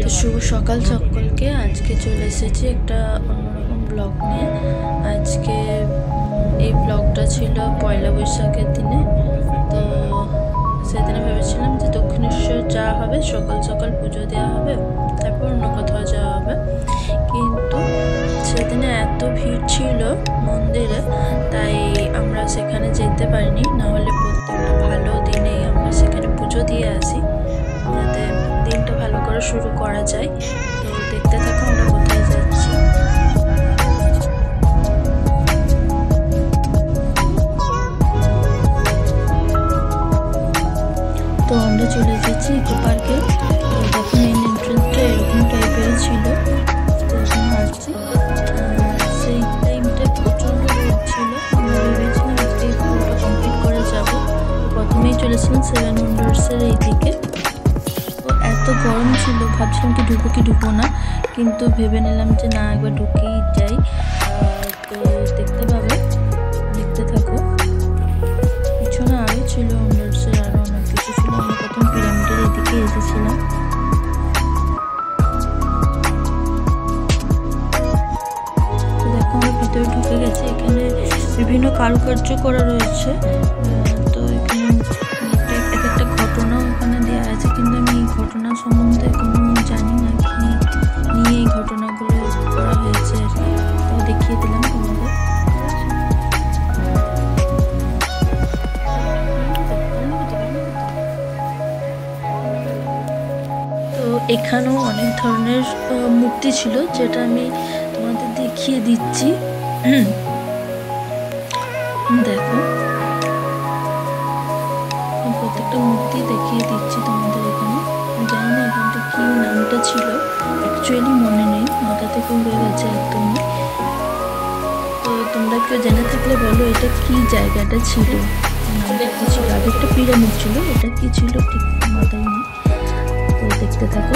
তো শুভ সকাল সকলকে। আজকে চলে এসেছি একটা অন্যরকম ব্লগ নিয়ে। আজকে এই ব্লগটা ছিল পয়লা বৈশাখের দিনে। তো সেদিনে ভেবেছিলাম যে দক্ষিণেশ্বর যাওয়া হবে, সকাল সকাল পুজো দেওয়া হবে, তারপর অন্য কোথাও যাওয়া হবে। কিন্তু সেদিনে এত ভিড় ছিল মন্দিরে, তাই আমরা সেখানে যেতে পারিনি। নাহলে প্রত্যেকটা ভালো দিনেই আমরা সেখানে পুজো দিয়ে আসি, যাতে দিনটা ভালো করে শুরু করা যায়। তো দেখতে থাকো আমরা কোথায় যাচ্ছি। তো আমরা চলে এসেছি ইকো পার্কে। তো দেখো মেন এন্ট্রেন্সটা এরকম টাইপেরই ছিল। তো এখানে আসছি, সেই টাইমটা প্রচণ্ড ভিড় ছিল। আমরা ভেবেছিলাম আজকে এই পুরোটা কমপ্লিট করে যাবো। প্রথমেই চলেছিলাম সেভেন ওয়ান্ডার্সের এই দিকে। তো এত গরম ছিল, ভাবছিলাম কি ঢুকবো না, কিন্তু ভেবে নিলাম যে না, একবার ঢুকেই যাই। তো দেখতে পাবে, দেখতে থাকো। পিছনে আরও ছিল ওয়ান্ডার্সের, আরও অনেক কিছু ছিল। আমরা প্রথম পিরামিডের এদিকে এসেছিলাম। তো দেখো আমরা ভিতরে ঢুকে গেছি। এখানে বিভিন্ন কারুকার্য করা রয়েছে। তো এখানে একটা ঘটনাও এখানে দেওয়া আছে, কিন্তু আমি এই ঘটনা সম্বন্ধে কোনো জানি না কি নিয়ে এই ঘটনাগুলো করা হয়েছে আর কি। তো দেখিয়ে দিলাম তোমাদের। তো এখানেও অনেক ধরনের মূর্তি ছিল, যেটা আমি তোমাদের দেখিয়ে দিচ্ছি। দেখো, প্রত্যেকটা মূর্তি দেখিয়ে দিচ্ছি তোমাদের। এখানে জানি না এখানটা কি নামটা ছিল, অ্যাকচুয়ালি মনে নেই, মাথা থেকে উড়ে গেছে একদমই। তো তোমরা কেউ জেনে থাকলে বলো এটা কি জায়গাটা ছিল, নামটা কি ছিল। আগে একটা পিরামিড ছিল, এটা কি ছিল ঠিক মাথায় নেই। তো দেখতে থাকো।